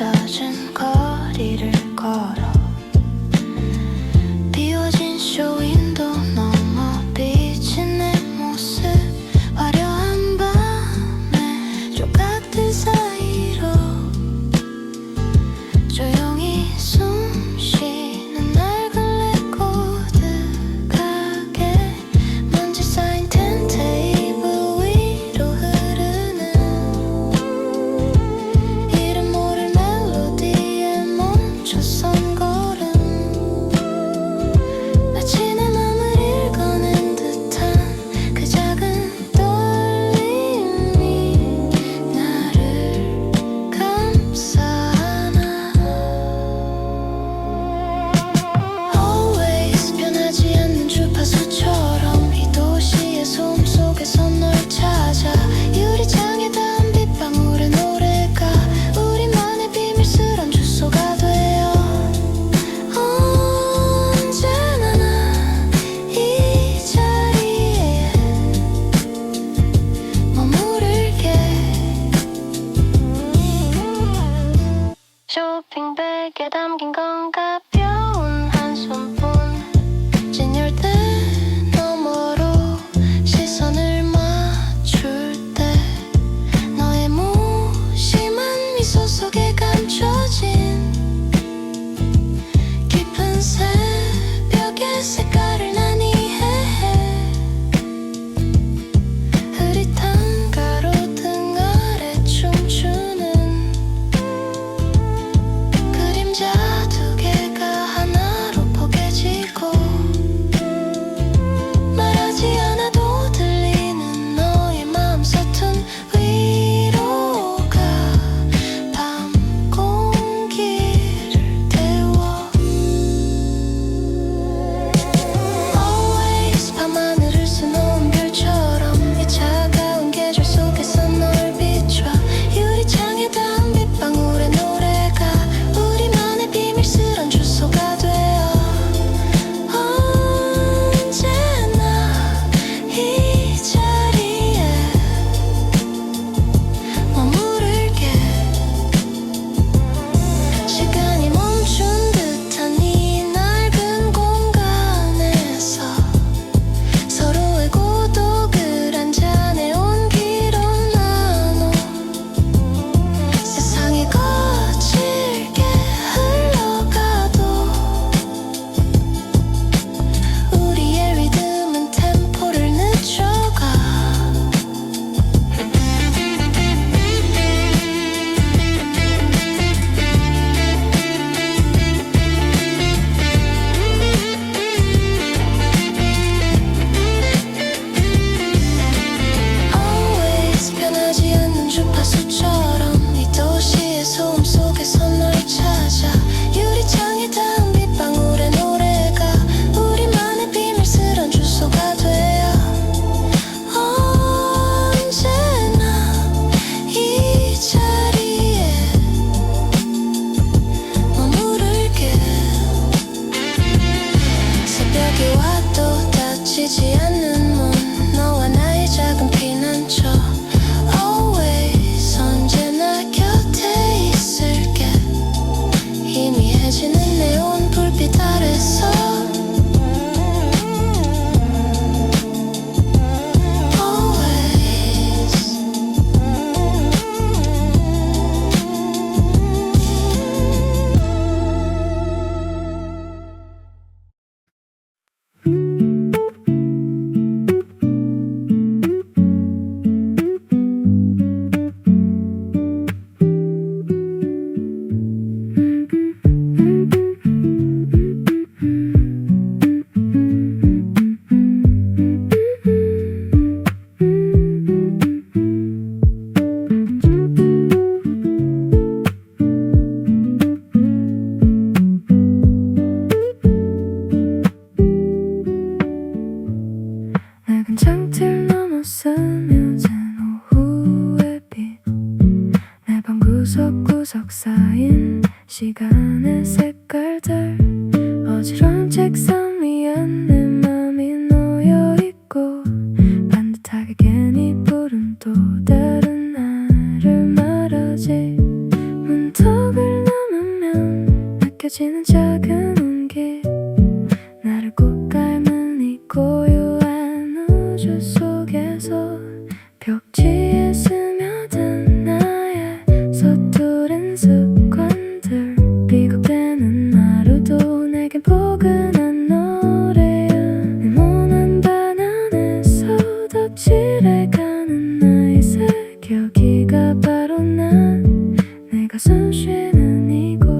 젖은 거리를 걸어 비워진 쇼윈도 넘어 비친 내 모습 화려한 밤에 조각들 사이로 조용히 숨 쉬는 낡은 레코드 가게 먼지 쌓인 텐테이블 위로 흐르는 이름 모를 멜로디에 멈춰선 걸음 마치 내 맘을 읽어낸 듯한 그 작은 떨림이 나를 감싸나 Always 변하지 않는 주파수처럼 이 도시의 소음 속에서 널 찾아 유리창에 닿은 빗방울의 노래가 우리만의 비밀스런 주소가 되어 언제나 난 이 자리에 머무를게 쇼핑백에 담긴 건 가벼운 한 손뿐 진열대 너머로 시선을 맞출 때 너의 무심한 미소 속에 감춰진 깊은 새벽의 색깔을 난 이해해 흐릿한 가로등 아래 춤추는 그림자 두 개가 하나로 포개지고 말하지 않아도 들리는 너의 마음 서툰 위로가 밤 공기를 태워 Always 밤하늘을 수놓은 별처럼 이 차가운 계절 속에서 널 비춰 유리창에 닿은 빗방울의 노래가 우리만의 비밀스런 주소가 되어 언제나 이 자리에 머무를게 시간이 멈춘 듯한 이 낡은 공간에서 서로의 고독을 한 잔의 온기로 나눠 세상이 거칠게 흘러가도 우리의 리듬은 템포를 늦춰가 Always 변하지 않는 주파수처럼 이 도시의 소음 속에서 널 찾아 유리창에 닿은 빗방울의 노래가 우리만의 비밀스런 주소가 되어 언제나 이 자리에 머무를게 새벽이 와도 닫히지 않는 문 너와 나의 작은 피난처 Always 언제나 곁에 있을게 희미해지는 네온 불빛 아래서 Always 낡은 창틀 넘어 스며든 오후의 빛 내 방 구석구석 쌓인 시간의 색깔들 어지러운 책상 위에 내 맘이 놓여있고 반듯하게 괜히 부른 또 다른 나를 말하지 문턱을 느껴지는 작은 온기 나를 꼭 닮은 이 고요한 우주 속에서 벽지에 스며든 나의 서투른 습관들 비겁되는 하루도 내겐 포근한 노래야 네모난 방 안에서 덕질해가는 나의 색 여기가 바로 난 내가 숨 쉬는 이곳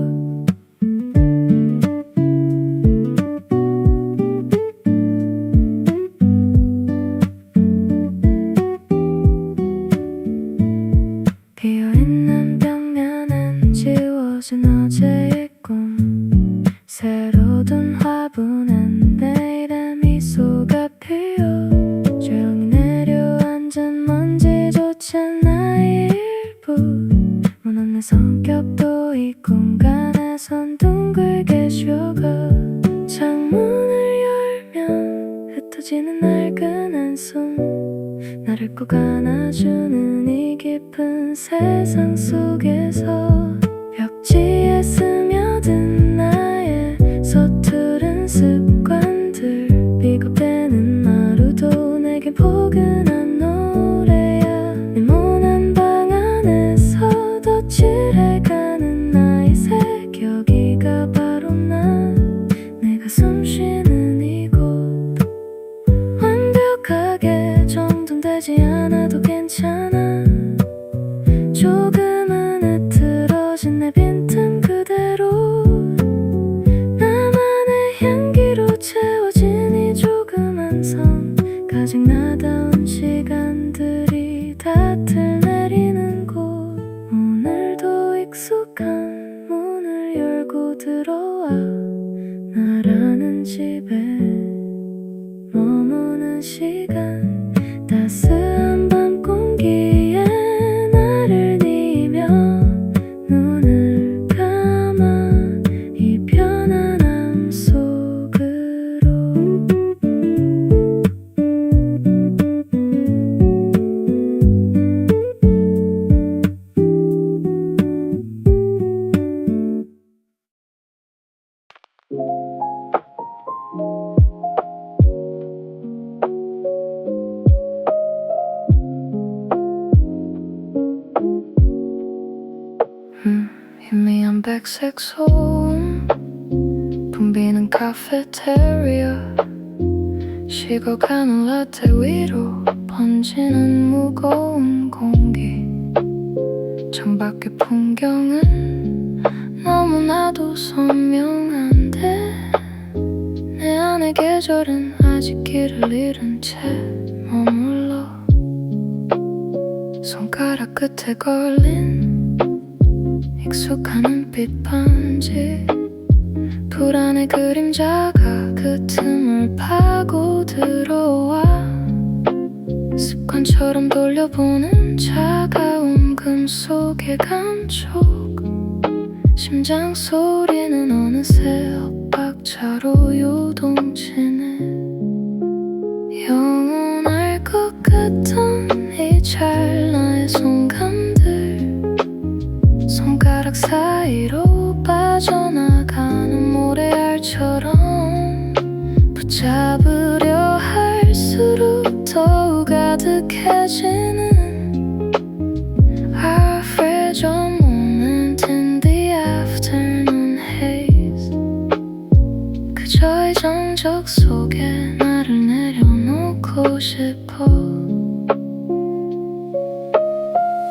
비어있는 벽면엔 지워진 어제의 꿈 새로 든 화분엔 내일의 미소가 피어 조용히 내려앉은 먼지조차 나의 일부 무난 내 성격도 이 공간에선 둥글게 쉬어가 창문을 열면 흩어지는 낡은 한숨 나를 꼭 안아주는 이 깊은 세상 속에서 벽지에 스며든 나의 서투른 습관들 비겁되는 하루도 내겐 포근한 노래야 네모난 방 안에서 덧칠해가는 나의 색 여기가 바로 난 내가 숨 쉬는 이곳 완벽하게 정돈되지 않아도 괜찮아 조금은 흐트러진 내 빈틈 그대로 나만의 향기로 채워진 이 조그만 섬 가진 나다운 시간들이 닷을 내리는 곳 오늘도 익숙한 문을 열고 들어와 나라는 집에 머무는 시간 따스한 밤 공기에 나를 뉘며 눈을 감아 이 편안함 속으로 희미한 백색 소음 붐비는 카페테리아 식어가는 라떼 위로 번지는 무거운 공기 창밖의 풍경은 너무나도 선명한데 내 안의 계절은 아직 길을 잃은 채 머물러 손가락 끝에 걸린 익숙한 눈빛 반지 불안의 그림자가 그 틈을 파고 들어와 습관처럼 돌려보는 차가운 금속의 감촉 심장 소리는 어느새 엇박자로 요동치네 영원할 것 같던 이 찰나의 순간들 손가락 사이로 빠져나가는 모래알처럼 붙잡으려 할수록 더욱 가득해지는 Our fragile moment in the afternoon haze 그저의 정적 속에 나를 내려놓고 싶어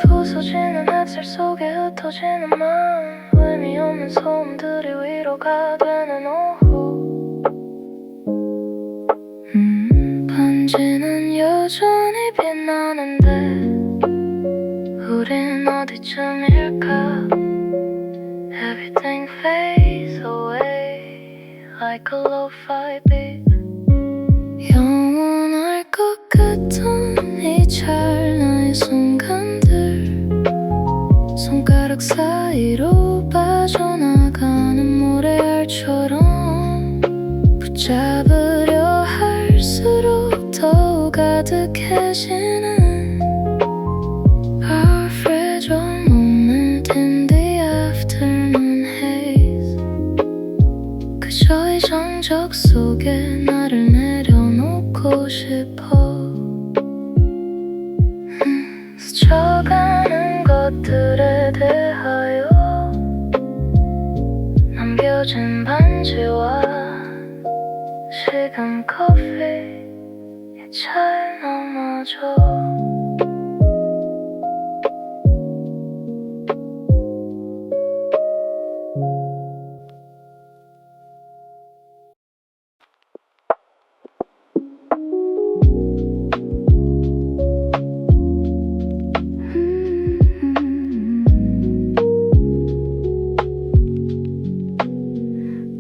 부서지는 햇살 속에 흩어지는 마음 의미 없는 소음들이 위로가 되는 오후 반지는 여전히 빛나는데 우린 어디쯤일까 Everything fades away like a lo-fi beat 영원할 것 같던 이 찰나의 순간들 손가락 사이로 빠져나가는 모래알처럼 붙잡으려 할수록 더욱 가득해지는 Our fragile moment in the afternoon haze 흔적 속에 나를 내려놓고 싶어. 스쳐가는 것들에 대하여 남겨진 반지와 식은 커피에 잘 넘어져.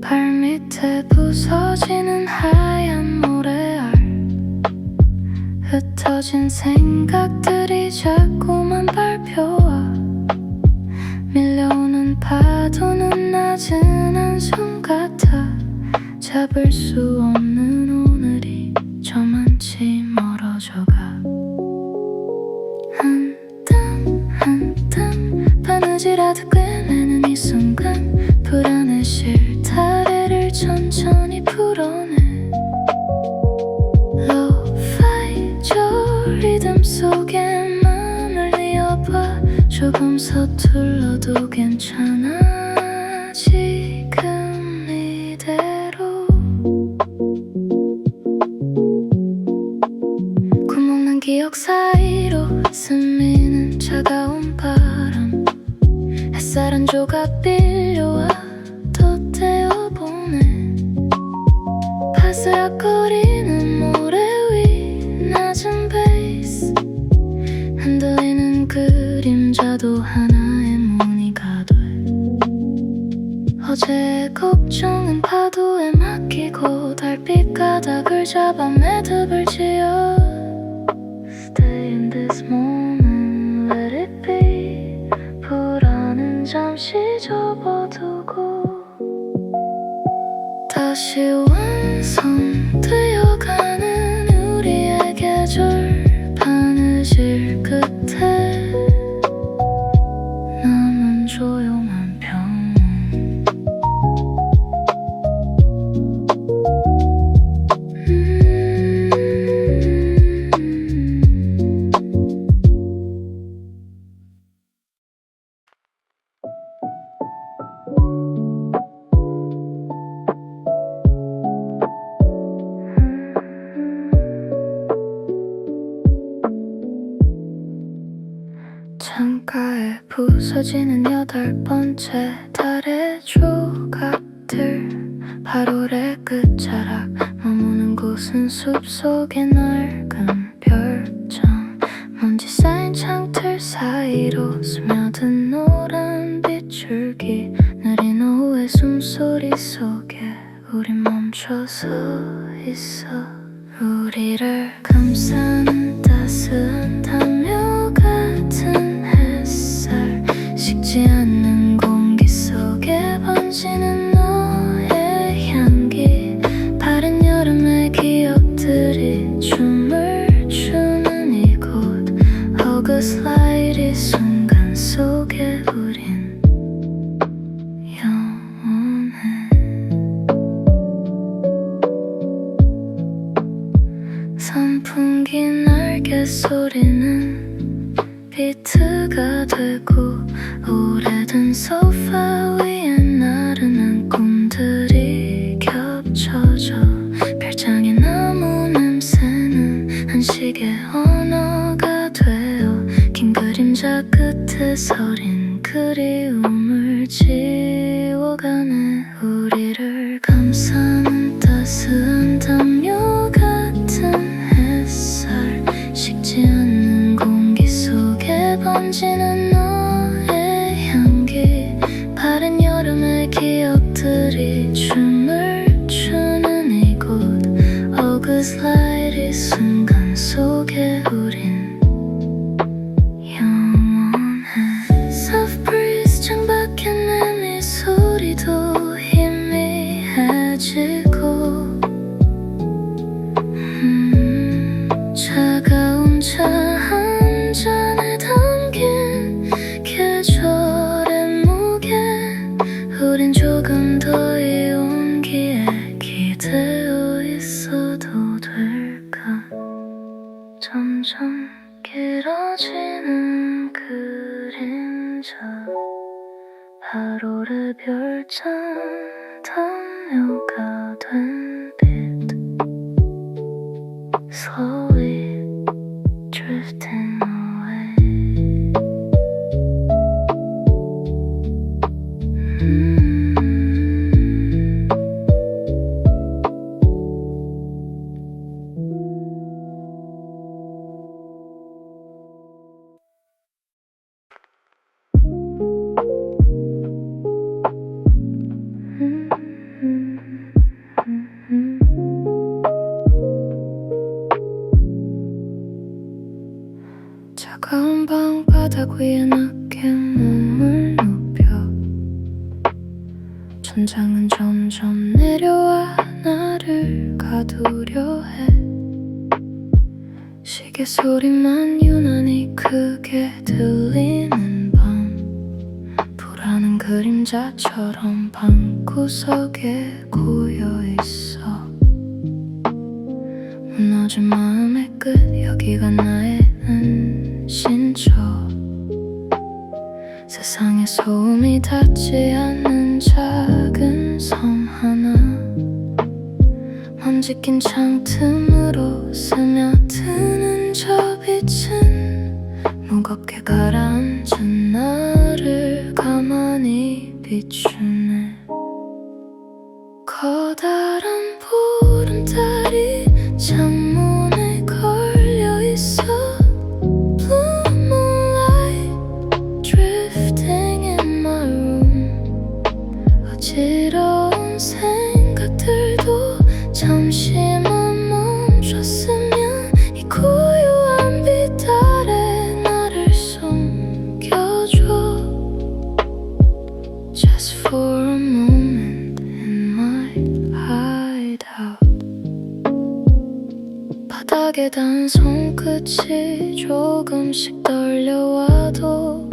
발밑에 부서지는 하얀 모래알, 흩어진 생각들이 자꾸만 밟혀와. 밀려오는 파도는 낮은 한숨 같아. 잡을 수 없는 오늘이 저만치 멀어져가. 한 땀 한 땀 바느질하듯 꿰매는 이 순간, 불안의 실타래를 천천히 풀어내. Lo-fi 저 리듬 속에 마음을 이어봐. 조금 서툴러도 괜찮아, 지금 이대로. 구멍난 기억 사이로 스미는 차가운 바람. 햇살 한 조각 빌려와 덧대어보네. 바스락거리는 모래 위 낮은 베이스, 흔들리는 그림자도 하나의 무늬가 돼. 어제의 걱정은 파도에 맡기고 달빛 가닥을 잡아 매듭을 지어. Stay in this moment, let it be. 불안은 잠시 접어두고 다시 완성되어가는 우리의 계절. 바느질 끝에 남은 조용한 병원. 창가에 부서지는 8번째 달의 조각들. 8월의 끝자락 머무는 곳은 숲속의 낡은 별장. 먼지 쌓인 창틀 사이로 스며든 노란 빗줄기. 느린 오후의 숨소리 속에 우린 멈춰서 있어. 우리를 감싸는 따스한 담요 같은 햇살. 식지 않는 공기 속에 번지는 너의 향기. 파란 여름의 기억들이 춤을 추는 이곳. August light 이 순간 속에 우린 영원해. 선풍기 날개 소리는 비트가 되고. 오래된 소파 위에 나른한 꿈들이 겹쳐져. 별장의 나무 냄새는 한식의 언어가 되어. 긴 그림자 끝에 서린 그리움을 지워가네. 우리를 감싸는 따스한 담요 같은 햇살. 식지 않는 공기 속에 번지는 너의 향기. 파란 여름의 기억들이 춤을 추는 이곳. August light 이 순간 속에 우린 영원해. Soft breeze 창밖에 내 미소리도 희미해. 8월의 별장 담요가 된 빛 Slowly drifting away 차가운 방바닥 위에 낮게 몸을 눕혀 천장은 점점 내려와 나를 가두려 해 시계 소리만 유난히 크게 들리는 밤 불안한 그림자처럼 방구석에 고여있어 무너진 마음의 끝 여기가 나의 신처 세상에 소음이 닿지 않는 작은 섬 하나 먼지 낀 창틈으로 스며드는 저 빛은 무겁게 가라앉은 나를 가만히 비추네 커다란 보름달이 창문에 걸려있어 어지러운 생각들도 잠시만 멈췄으면 이 고요한 빛 아래 나를 숨겨줘 Just for a moment in my hideout 바닥에 닿은 손끝이 조금씩 떨려와도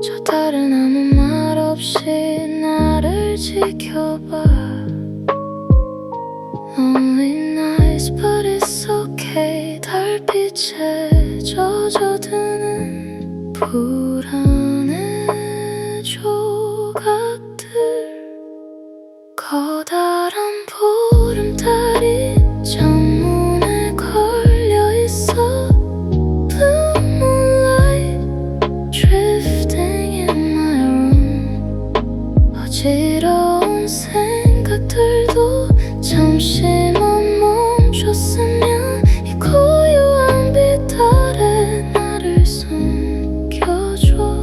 저 달은 아무 말 없이 나를 지켜봐 Only nice but it's okay 달빛에 젖어드는 불안의 조각들 커다란 보름달이 창문에 걸려있어 어지러운 생각들도 잠시만 멈췄으면 이 고요한 빛 아래 나를 숨겨줘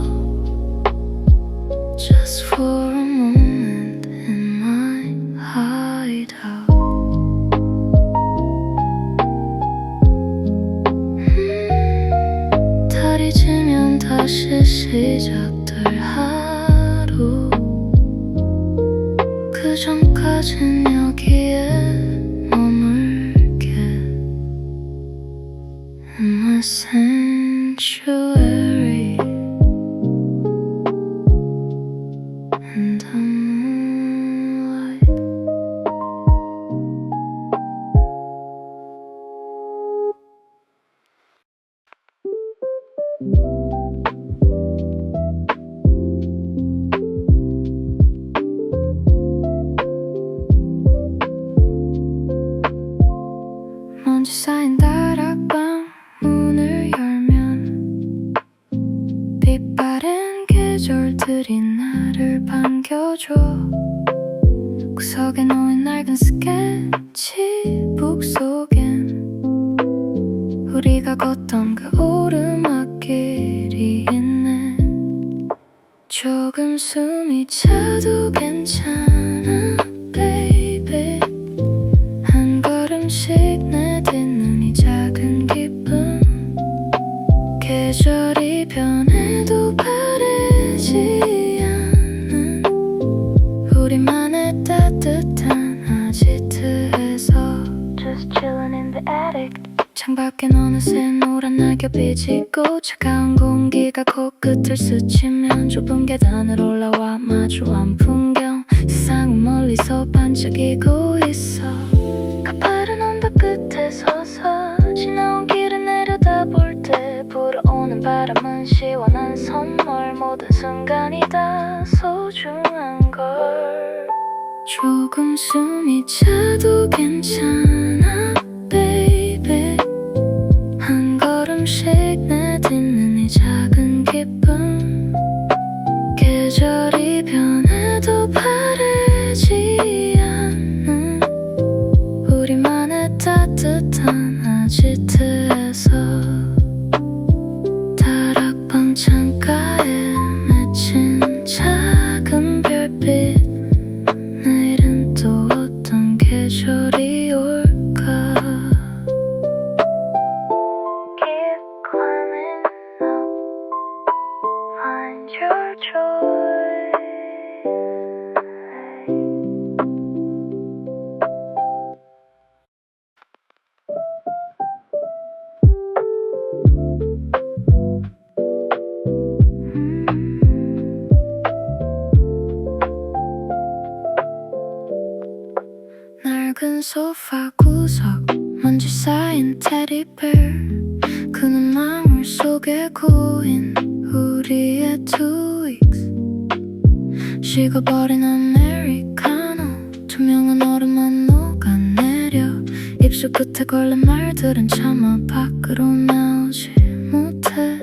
Just for a moment in my hideout 달이 지면 다시 시작될 하루 그 전까진 여기에 머물게 In my sanctuary In the moonlight 먼지 쌓인 다락방 문을 열면 빛바랜 계절들이 나를 반겨줘 구석에 놓인 낡은 스케치북 속엔 우리가 걷던 그 오르막길이 있네 조금 숨이 차도 괜찮아 baby 한 걸음씩 내딛는 이 작은 기쁨 계절이 변해도 바래지 않는 우리만의 따뜻한 아지트에서 Just chillin' in the attic 창밖엔 어느새 노란 낙엽이 지고 차가운 공기가 코끝을 스치면 좁은 계단을 올라와 마주한 풍경 세상은 멀리서 반짝이고 있어 가파른 언덕 끝에 서서 지나온 길을 내려다볼 때 불어오는 바람은 시원한 선물 모든 순간이 다 소중한 걸. 조금 숨이 차도 괜찮아 baby. 한 걸음씩 내딛는 이 작은 기쁨. 계절이 변해도 바래지 않는 우리만의 따뜻한 아지트에서 다락방 창가에 맺힌 작은 별빛. 내일은 또 어떤 계절이 올까. Keep climbing up, find your joy. 낡은 소파 구석, 먼지 쌓인 테디베어. 그는 망울 속에 고인 우리의 2 weeks. 식어버린 아메리카노, 투명한 얼음만 녹아내려. 입술 끝에 걸린 말들은 차마 밖으로 나오지 못해.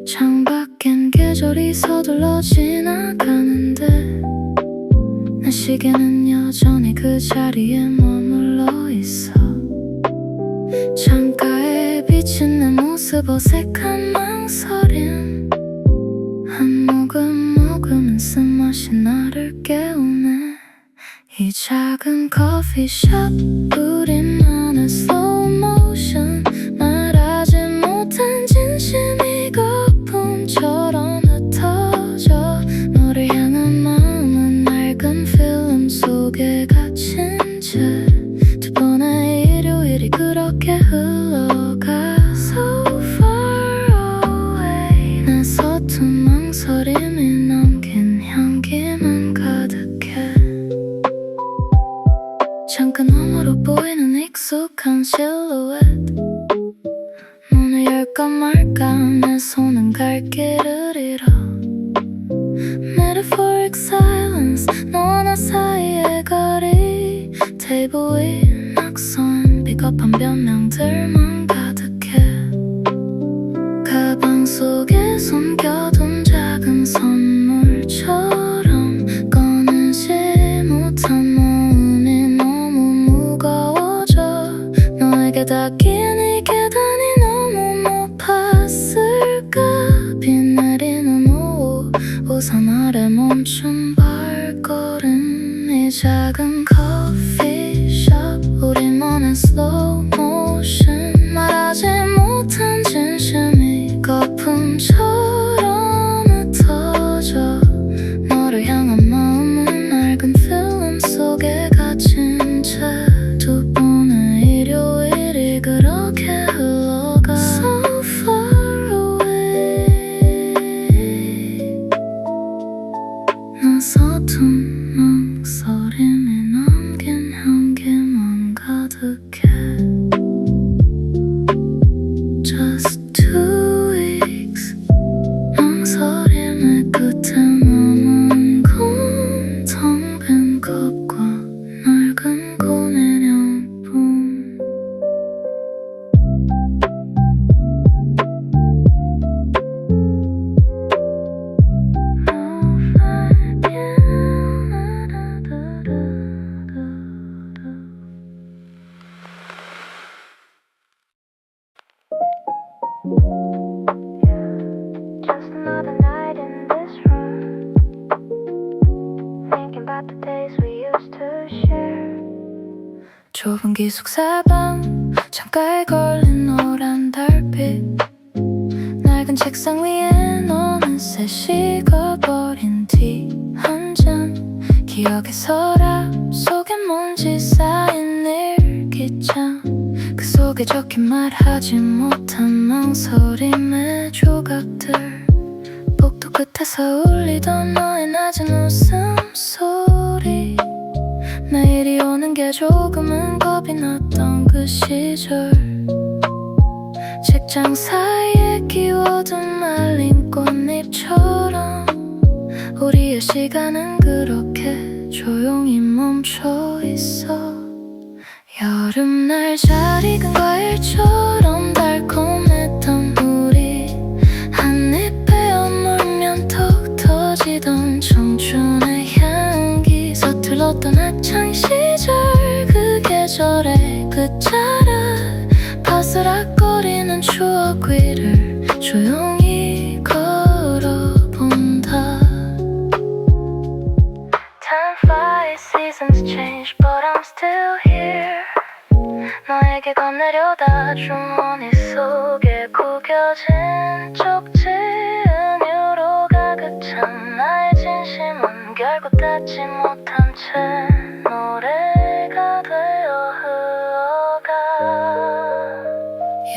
창밖엔 계절이 서둘러 지나가는데 내 시계는 여전히 그 자리에 머물러 있어. 창가에 비친 내 모습, 어색한 망설임. 한 모금 모금은 쓴맛이 나를 깨우네. 이 작은 커피숍, 우리만의 slow motion. 말하지 못한 진심이 거품처럼 흩어져. 너를 향한 마음은 낡은 필름 속에 갇힌 채. 두 번의 일요일이 그렇게 흘러가. So far away. 내 서툰 망설임이 남긴 향기만 가득해. 창가 너머로 보이는 익숙한 실루엣. 문을 열까 말까 내 손은 갈 길을 잃어. Metaphoric silence, 너와 나 사이의 거리. 테이블 위 낙선, 비겁한 변명들만 가득해. 가방 속에 숨겨둔 작은 선물처럼 꺼내지 못한 마음이 너무 무거워져. 너에게 닿기엔 이 계단이 너무 높았을까. 비 내리는 오후, 우산 아래 멈춘 발걸음. 이 작은 커피숍, 우리만의 slow motion. 말하지 못한 진심이 거품처럼 흩어져. 너를 향한 마음은 낡은 필름 속에 갇힌 채. 두 번의 일요일이 그렇게 흘러가. So far away. 나 서툰 망설임이 남긴 향기만 가득해. Just 2 weeks. 망설임의 끝에 남은 건 텅 빈 컵과 낡은 고민형뿐. Just another night in this room, thinking about the days we used to share. 좁은 기숙사 방, 창가에 걸린 노란 달빛. 낡은 책상 위에 어느새 식어버린 티 한 잔. 기억의 서랍 속엔 먼지 쌓인 일기장. 그 속에 적힌 말하지 못한 망설임의 조각들. 복도 끝에서 울리던 너의 낮은 웃음소리. 매일이 오는 게 조금은 겁이 났던 그 시절. 책장 사이에 끼워둔 말린 꽃잎처럼 우리의 시간은 그렇게 조용히 멈춰 있어. 여름날 잘 익은 과일처럼 달콤했던 우리, 한 입에 엿물면 톡 터지던 청춘의 향기, 서툴렀던 학창시절 그 계절의 끝자락, 바스락거리는 추억 위를 조용히 걸어본다. Time flies, seasons change, but I'm still here. 너에게 건네려다 주머니 속에 구겨진 쪽지, 은유로 가득 찬 나의 진심은 결국 닿지 못한 채 노래가 되어 흘러가.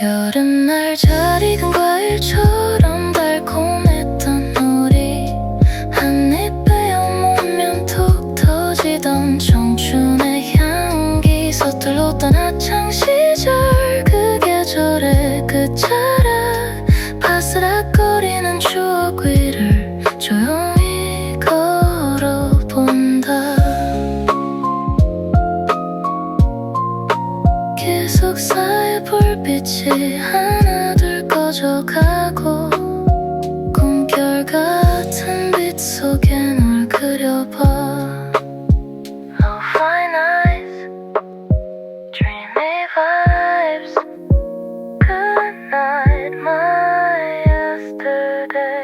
여름날 잘 익은 과일처럼 달콤했던 우리, 한 입에 엿먹으면 톡 터지던 청춘의 향기, 서툴렀던 학창시절 그 계절의 끝자락, 바스락거리는 추억 위를 조용히 걸어본다. 기숙사의 불빛이 하나둘 꺼져가고, 꿈결 같은 빛 속에 널 그려봐. Oh fine eyes, dreamy vibes, good night my yesterday.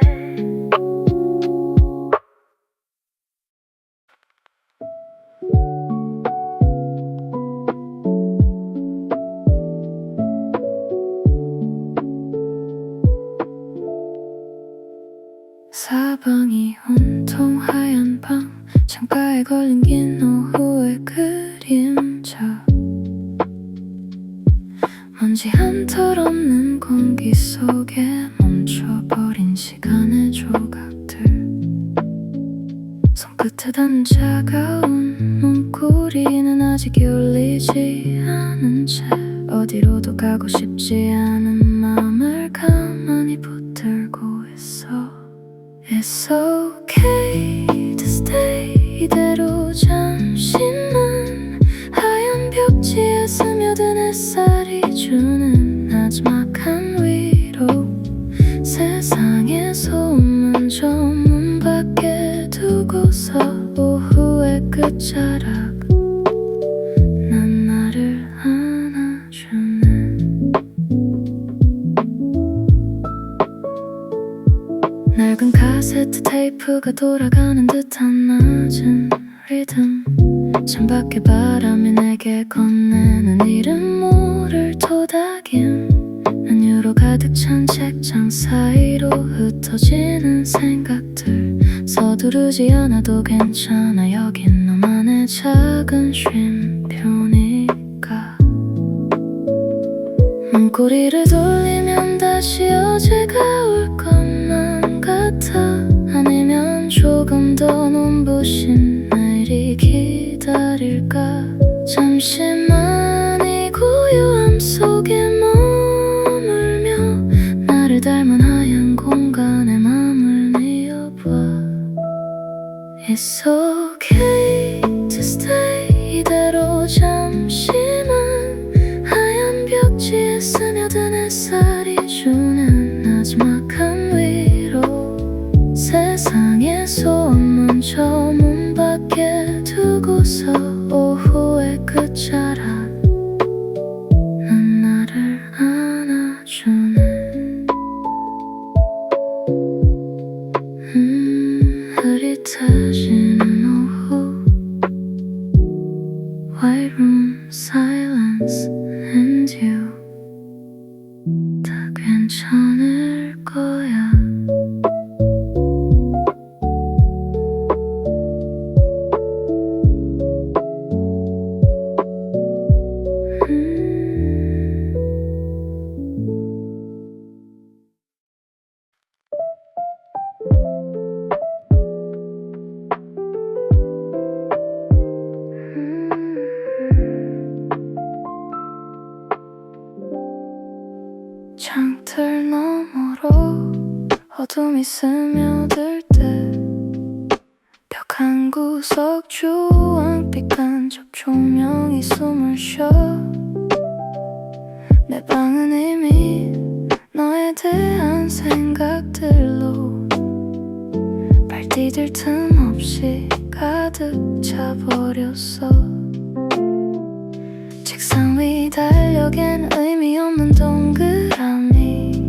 사방이 온통 하얀 밤, 창가에 걸린 긴 오후의 그림자, 먼지 한 털 없는 공기 속에 멈춰버린 시간의 조각들, 손끝에 닿는 차가운 문고리는 아직 기울이지 않은 채 어디로도 가고 싶지 않은 맘을 가만히 붙들고 있어. It's okay to stay 이대로 잠시만, 하얀 벽지에 스며든 햇살이 주는 나지막한 위로, 세상의 소음은 저 문 밖에 두고서 오후의 끝자락, 난 나를 안아주네. 낡은 카세트 테이프가 돌아가는 듯한 낮은 리듬, 창밖의 바람이 내게 건네는 이름 모를 토닥임, 은유로 가득 찬 책장 사이로 흩어지는 생각들, 서두르지 않아도 괜찮아, 여긴 너만의 작은 쉼표니까. 문고리를 돌리면 다시 어제가 올 것만 같아, 아니면 조금 더 눈부신 내일이 기다릴까. 잠시만 이 고요함 속에 머물며 나를 닮은 하얀 공간에 맘을 뉘어봐. It's okay to stay 이대로 잠시만, 하얀 벽지에 스며든 햇살이 주는 나지막한 위로, 세상의 소음은 저 문 밖에 두고서 오후의 끝자락, 난 나를 안아주네. 흐릿해지는 오후, white room, silence and you, 다 괜찮을 거야. 창틀 너머로 어둠이 스며들 때 한 구석 주황빛 간접 조명이 숨을 쉬어 내 방은 이미 너에 대한 생각들로 발디딜 틈 없이 가득 차버렸어. 책상 위 달력엔 의미 없는 동그라미,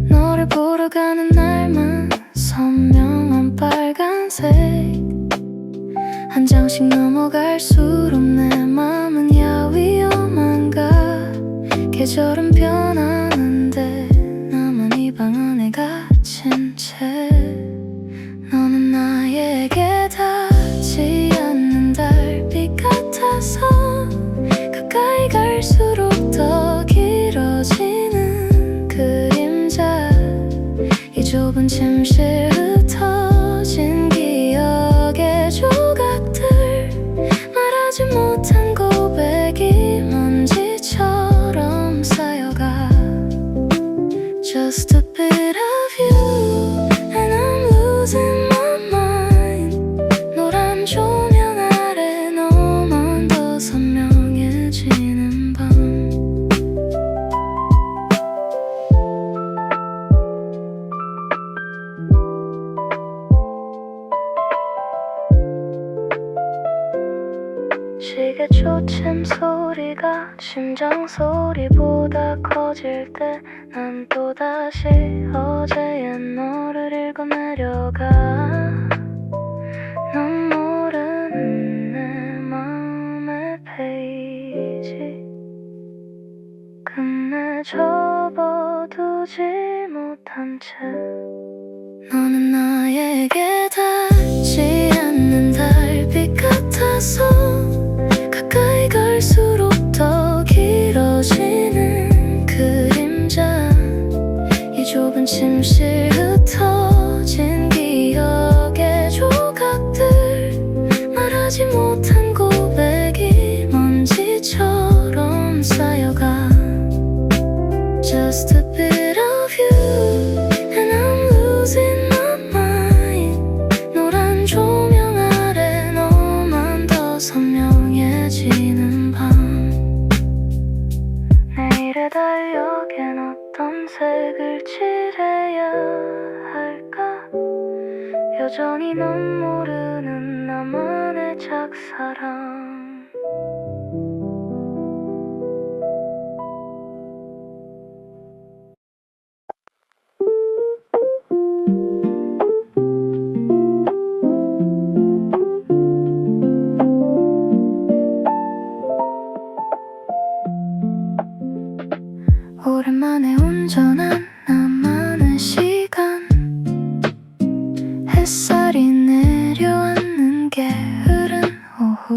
너를 보러 가는 날만 선명한 빨간색. 한 장씩 넘어갈수록 내 맘은 야 위험한가. 계절은 변하는데 나만 이 방 안에 갇힌 채. 너는 나에게 닿지 않는 달빛 같아서 가까이 갈수록 더 길어지는 그림자. 이 좁은 침실 흩어진 기억의 조각들, 말하지 못한 고백이 먼지처럼 쌓여가. Just a bit of you and I'm losing my mind. 노란 조명 아래 너만 더 선명해지는 밤. 시계 초침 소리가 심장 소리보다 커질 때 난 또다시 어제의 너를 읽어내려가. 넌 모르는 내 마음의 페이지 끝내 접어두지 못한 채. 너는 나에게 닿지 않는 달빛 같아서 가까이 갈수록 더 길어지는 그림자. 이 좁은 침실 흩어진 기억의 조각들, 말하지 못한 고백이 먼지처럼 쌓여가. Just a bit of you and I'm losing my mind. 노란 조명 아래 너만 더 선명해지는 밤. 내일의 달력엔 어떤 색을 칠해야 할까. 여전히 넌 모르는 나만의 짝사랑. 오랜만에 운전한 나만의 시간. 햇살이 내려앉는 게으른 오후,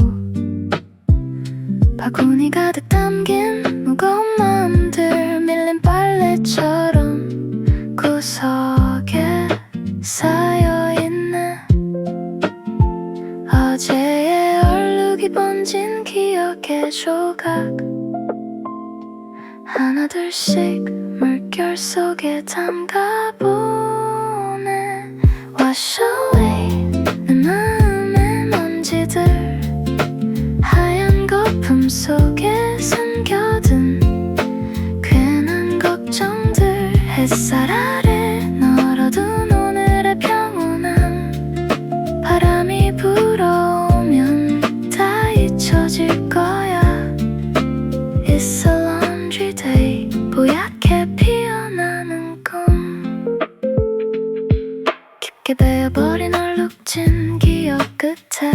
바구니 가득 담긴 무거운 마음들 밀린 빨래처럼 구석에 쌓여있네. 어제의 얼룩이 번진 기억의 조각, 하나둘씩 물결 속에 담가보네. Wash away 내 마음의 먼지들, 하얀 거품 속에 숨겨둔 괜한 걱정들. 햇살 아래 널어둔 오늘의 평온함, 바람이 불어오면 다 잊혀질 거야. It's a laundry day, 뽀얗게 피어나는 꿈. 깊게 베어버린 얼룩진 기억 끝에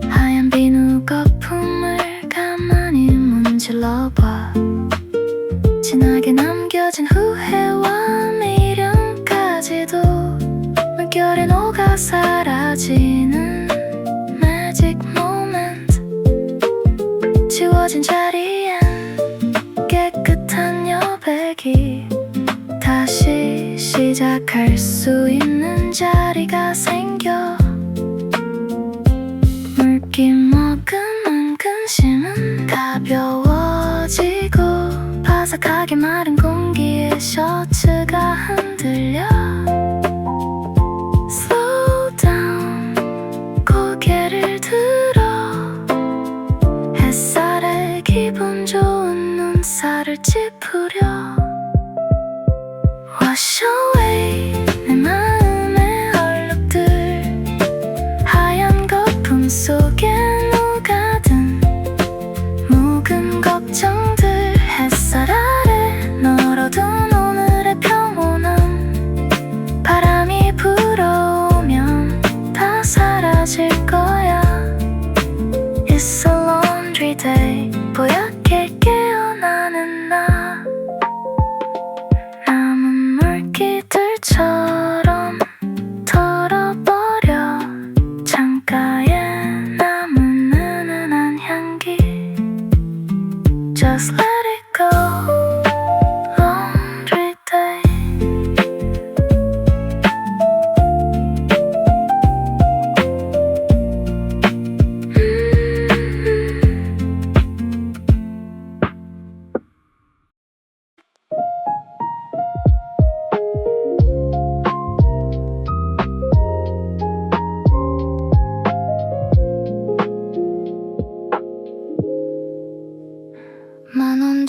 하얀 비누 거품을 가만히 문질러봐. 진하게 남겨진 후회와 미련까지도 물결에 녹아 사라지는 magic moment. 지워진 자리엔 깨끗한 여백이 다시 시작할 수 있는 자리가 생겨. 물기 먹은 근심은 가벼워지고 바삭하게 마른 공기에 셔츠가 흔들려. Slow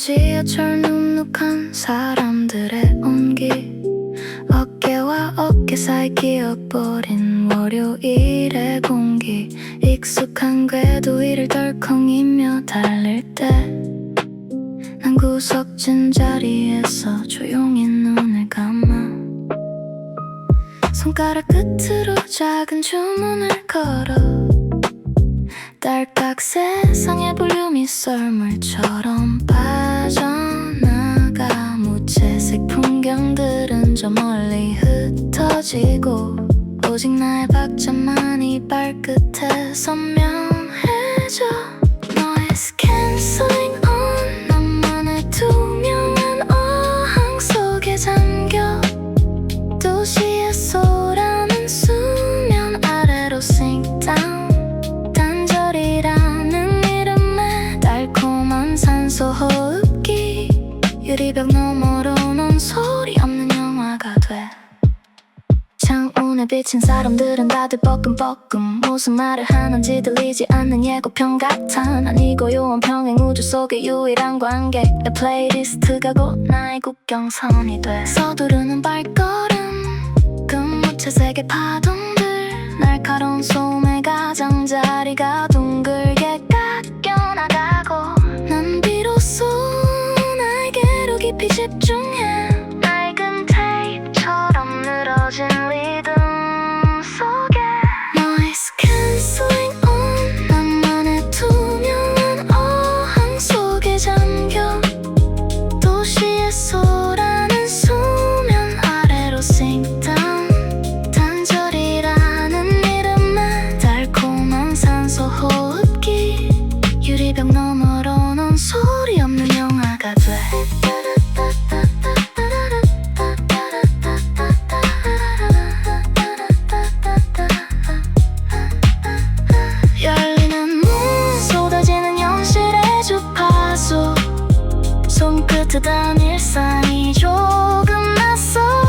지하철 눅눅한 사람들의 온기, 어깨와 어깨 사이 끼어버린 월요일의 공기, 익숙한 궤도 위를 덜컹이며 달릴 때 난 구석진 자리에서 조용히 눈을 감아 손가락 끝으로 작은 주문을 걸어 딸깍 세상의 볼륨이 썰물처럼 빠져나가 무채색 풍경들은 저 멀리 흩어지고 오직 나의 박자만이 발끝에 선명해져 너의 canceling on 나만의 투명한 어항 속에 잠겨 도시의 소라는 수면 아래로 sink down 단절이라는 이름의 달콤한 산소 호흡기 유리벽 너머로 넌 소리 없는 영화가 돼 창문에 비친 사람들은 다들 뻐끔뻐끔 무슨 말을 하는지 들리지 않는 예고편 같아 난 이 고요한 평행 우주 속의 유일한 관객 내 플레이리스트가 곧 나의 국경선이 돼 서두르는 발걸음 금무채색의 파동들 날카로운 소음의 가장자리가 둥글게 깎여나가고 난 비로소 나에게로 깊이 집중해 낡은 테이프처럼 늘어진 리듬 속에 Noise cancelling on 나만의 투명한 어항 속에 잠겨 도시의 소라는 수면 아래로 sink down 단절이라는 이름의 달콤한 산소 호흡기 유리벽 너머로 넌 소리 없는 영화가 돼 열리는 문 쏟아지는 현실의 주파수 손끝에 닿은 일상이 조금 낯설어